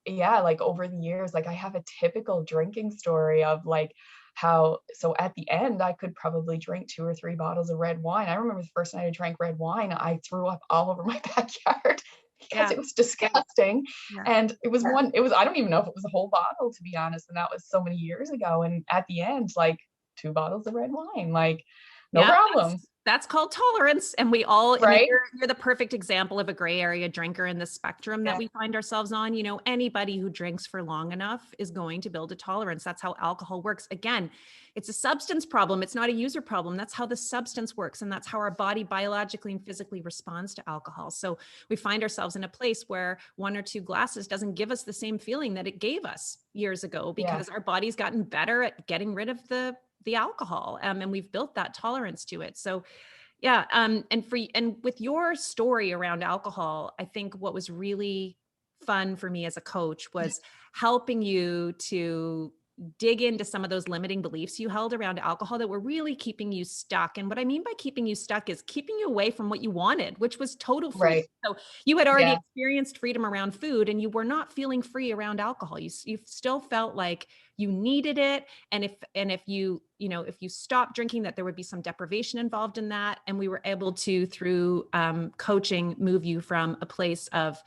like over the years, like I have a typical drinking story of like so at the end I could probably drink 2 or 3 bottles of red wine. I remember the first night I drank red wine, I threw up all over my backyard because it was disgusting. And it was I don't even know if it was a whole bottle, to be honest, and that was so many years ago. And at the end, like 2 bottles of red wine, like no problem. That's called tolerance. And we all, right? You're the perfect example of a gray area drinker in the spectrum that we find ourselves on. Anybody who drinks for long enough is going to build a tolerance. That's how alcohol works. Again, it's a substance problem. It's not a user problem. That's how the substance works. And that's how our body biologically and physically responds to alcohol. So we find ourselves in a place where 1 or 2 glasses doesn't give us the same feeling that it gave us years ago, because our body's gotten better at getting rid of the alcohol. And we've built that tolerance to it. So and with your story around alcohol, I think what was really fun for me as a coach was helping you to dig into some of those limiting beliefs you held around alcohol that were really keeping you stuck. And what I mean by keeping you stuck is keeping you away from what you wanted, which was total freedom. Right. So you had already experienced freedom around food, and you were not feeling free around alcohol. You still felt like you needed it. And if you stopped drinking, that there would be some deprivation involved in that. And we were able to, through coaching, move you from a place of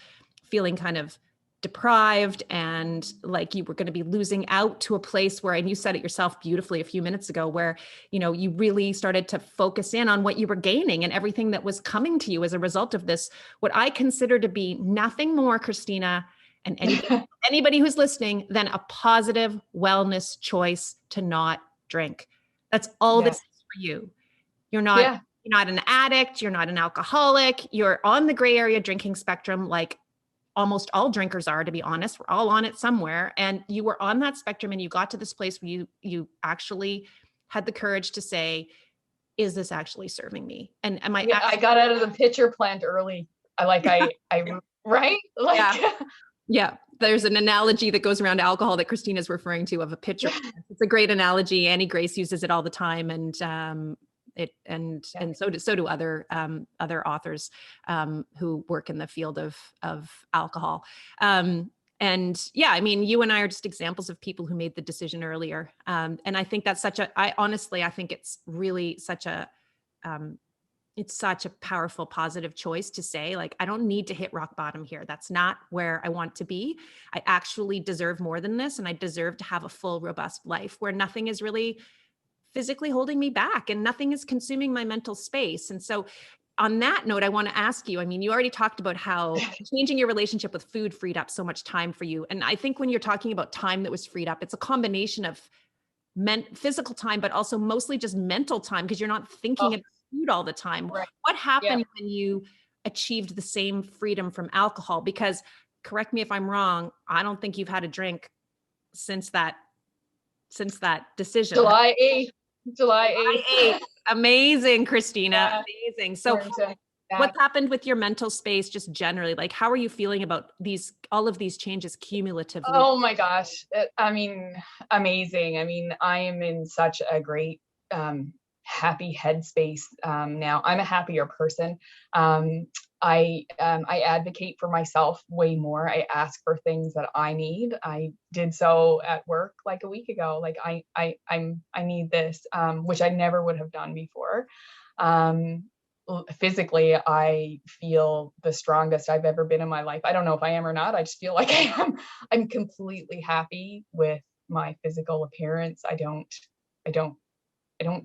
feeling kind of deprived and like you were going to be losing out, to a place where, and you said it yourself beautifully a few minutes ago, where, you really started to focus in on what you were gaining and everything that was coming to you as a result of this, what I consider to be nothing more, Christina, and anybody who's listening, than a positive wellness choice to not drink. That's all this is for you. You're not an addict. You're not an alcoholic. You're on the gray area drinking spectrum, like almost all drinkers are, to be honest. We're all on it somewhere. And you were on that spectrum, and you got to this place where you actually had the courage to say, is this actually serving me? And am I I got out of the pitcher plant early. Right? Like, yeah. There's an analogy that goes around alcohol that Christina's referring to, of a pitcher plant. It's a great analogy. Annie Grace uses it all the time. And so do other authors who work in the field of alcohol. And yeah, I mean, you and I are just examples of people who made the decision earlier. And I think that's I think it's really it's such a powerful, positive choice to say, like, I don't need to hit rock bottom here. That's not where I want to be. I actually deserve more than this. And I deserve to have a full, robust life where nothing is really physically holding me back and nothing is consuming my mental space. And so on that note, I want to ask you, I mean, you already talked about how changing your relationship with food freed up so much time for you. And I think when you're talking about time that was freed up, it's a combination of physical time, but also mostly just mental time, because you're not thinking about food all the time. Right. What happened when you achieved the same freedom from alcohol? Because, correct me if I'm wrong, I don't think you've had a drink since that decision. July 8th. Amazing, Christina. Amazing. So what's happened with your mental space just generally? Like, how are you feeling about all of these changes cumulatively? Oh my gosh. I mean, amazing. I mean, I am in such a great, happy headspace now. I'm a happier person. I advocate for myself way more. I ask for things that I need. I did so at work like a week ago. Like I need this, which I never would have done before. Physically, I feel the strongest I've ever been in my life. I don't know if I am or not. I just feel like I am. I'm completely happy with my physical appearance. I don't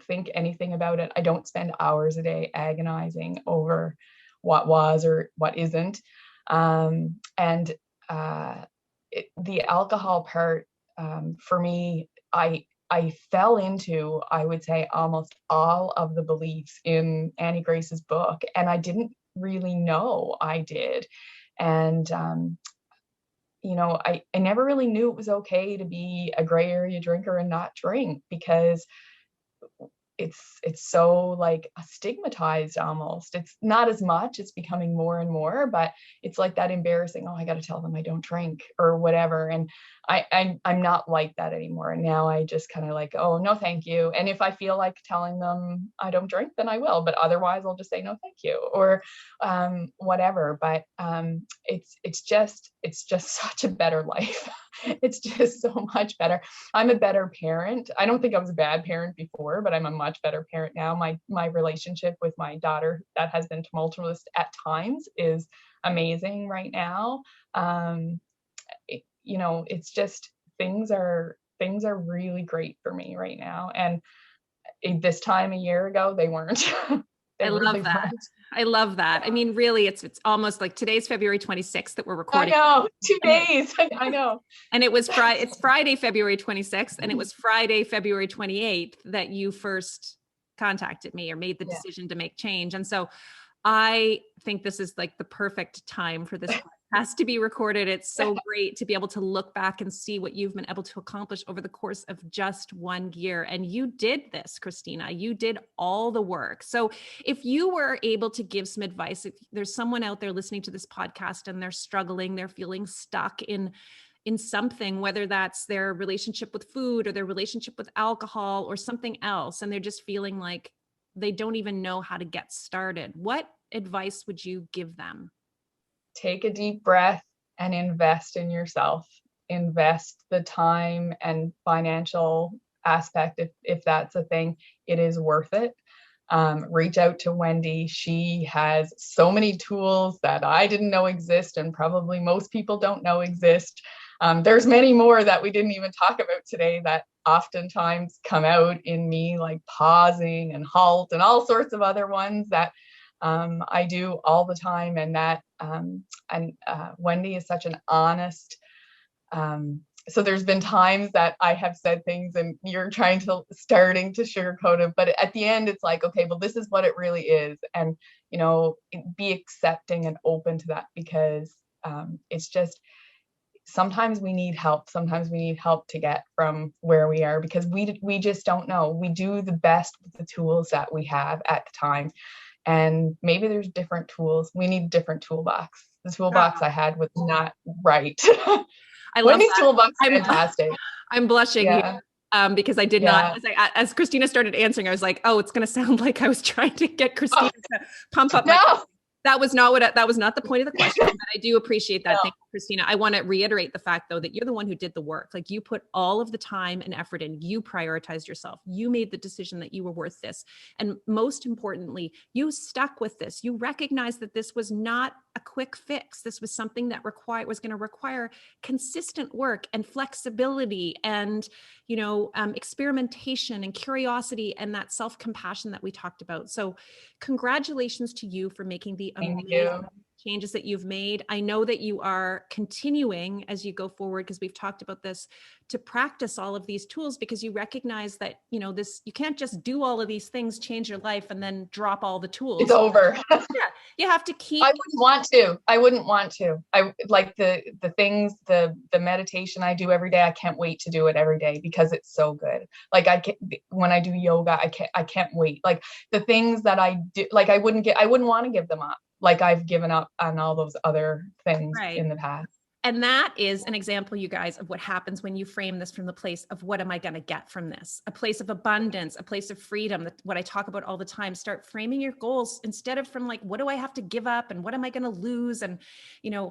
think anything about it. I don't spend hours a day agonizing over what was or what isn't. The alcohol part, for me, I fell into, I would say, almost all of the beliefs in Annie Grace's book, and I didn't really know I did. And I never really knew it was okay to be a gray area drinker and not drink, because it's so like stigmatized almost. It's not as much, it's becoming more and more, but it's like that embarrassing, oh, I got to tell them I don't drink or whatever. And I'm not like that anymore. And now I just kind of like, oh, no, thank you. And if I feel like telling them I don't drink, then I will, but otherwise I'll just say no, thank you, or whatever. But it's just such a better life. It's just so much better. I'm a better parent. I don't think I was a bad parent before, but I'm a much better parent now. My relationship with my daughter, that has been tumultuous at times, is amazing right now. It's just things are really great for me right now. And this time a year ago, they weren't. I love that. I love that. I mean, really, it's almost like today's February 26th that we're recording. I know, 2 days. I know. And it's Friday, February 26th, and it was Friday, February 28th that you first contacted me or made the decision to make change. And so I think this is like the perfect time for this podcast to be recorded. It's so great to be able to look back and see what you've been able to accomplish over the course of just 1 year. And you did this, Christina. You did all the work. So if you were able to give some advice, if there's someone out there listening to this podcast and they're struggling, they're feeling stuck in something, whether that's their relationship with food or their relationship with alcohol or something else, and they're just feeling like they don't even know how to get started, what advice would you give them? Take a deep breath and invest in yourself. invest the time and financial aspect, if that's a thing, it is worth it. Reach out to Wendy. She has so many tools that I didn't know exist, and probably most people don't know exist. There's many more that we didn't even talk about today that oftentimes come out in me, like pausing and halt and all sorts of other ones that I do all the time. And that Wendy is such an honest, so there's been times that I have said things and you're starting to sugarcoat it, but at the end it's like, okay, well, this is what it really is. And, be accepting and open to that, because it's just, sometimes we need help. Sometimes we need help to get from where we are, because we just don't know. We do the best with the tools that we have at the time. And maybe there's different tools. We need a different toolbox. The toolbox I had was not right. I love Wendy's that. toolbox is fantastic. I'm blushing here, because I did not, as Christina started answering, I was like, oh, it's going to sound like I was trying to get Christina to pump up my. That was not the point of the question, but I do appreciate that. No. Thank you, Christina. I want to reiterate the fact, though, that you're the one who did the work. Like, you put all of the time and effort in. You prioritized yourself. You made the decision that you were worth this. And most importantly, you stuck with this. You recognized that this was not a quick fix. This was something that was going to require consistent work and flexibility and, experimentation and curiosity and that self-compassion that we talked about. So congratulations to you for making the amazing changes that you've made. I know that you are continuing as you go forward, because we've talked about this, to practice all of these tools, because you recognize that, you can't just do all of these things, change your life, and then drop all the tools. It's over. You have to keep. I wouldn't want to. I like the things, the meditation I do every day. I can't wait to do it every day because it's so good. Like when I do yoga, I can't wait. Like the things that I do, like I wouldn't want to give them up. Like I've given up on all those other things in the past. And that is an example, you guys, of what happens when you frame this from the place of, what am I going to get from this? A place of abundance, a place of freedom, what I talk about all the time. Start framing your goals instead of from like, what do I have to give up? And what am I going to lose? And,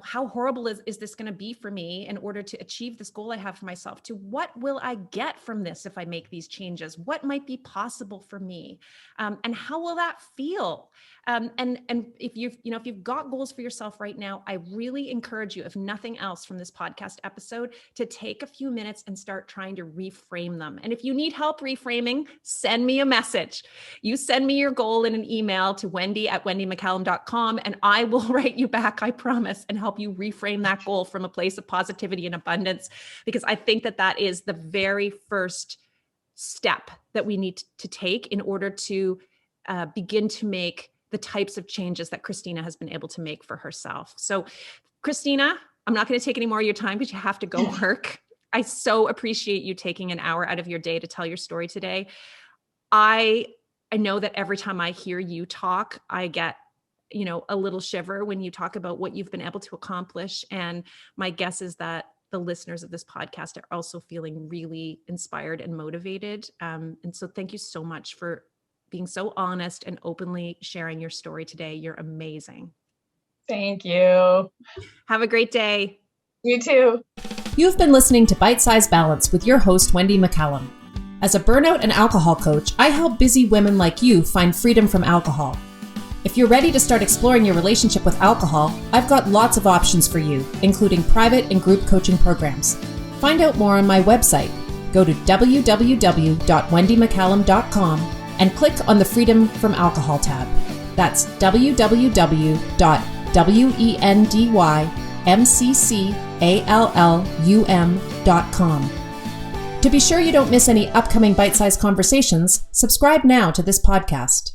how horrible is this going to be for me in order to achieve this goal I have for myself? To what will I get from this if I make these changes? What might be possible for me? And how will that feel? And if you've got goals for yourself right now, I really encourage you, if nothing else from this podcast episode, to take a few minutes and start trying to reframe them. And if you need help reframing, send me a message. You send me your goal in an email to wendy@wendymccallum.com, and I will write you back, I promise, and help you reframe that goal from a place of positivity and abundance, because I think that is the very first step that we need to take in order to begin to make the types of changes that Christina has been able to make for herself. So, Christina, I'm not going to take any more of your time because you have to go work. I so appreciate you taking an hour out of your day to tell your story today. I know that every time I hear you talk, I get, a little shiver when you talk about what you've been able to accomplish. And my guess is that the listeners of this podcast are also feeling really inspired and motivated. And so thank you so much for being so honest and openly sharing your story today. You're amazing. Thank you. Have a great day. You too. You've been listening to Bite Size Balance with your host, Wendy McCallum. As a burnout and alcohol coach, I help busy women like you find freedom from alcohol. If you're ready to start exploring your relationship with alcohol, I've got lots of options for you, including private and group coaching programs. Find out more on my website. Go to www.wendymccallum.com and click on the Freedom from Alcohol tab. That's www.wendymccallum.com. To be sure you don't miss any upcoming bite-sized conversations, subscribe now to this podcast.